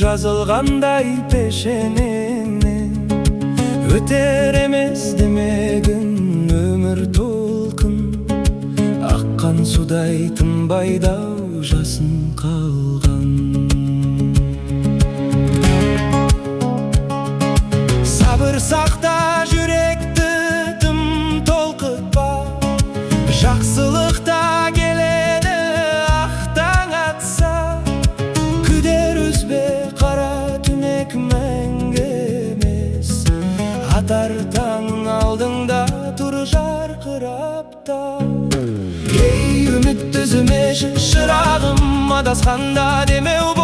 жазылгандай пешенеңнен. Өтер эмес демегин өмүр толкун, аккан судай тынбай дау жасын калган. Сабыр сакта, жүректи тым толкутпа, жаксылыкта келеді ақтаң атса. Күдер үзбе, қара түнек мәңгі емес, атар таң алдыңда тұр жарқырап тау. Ей үміт үзіме шырағым, адасқанда демеу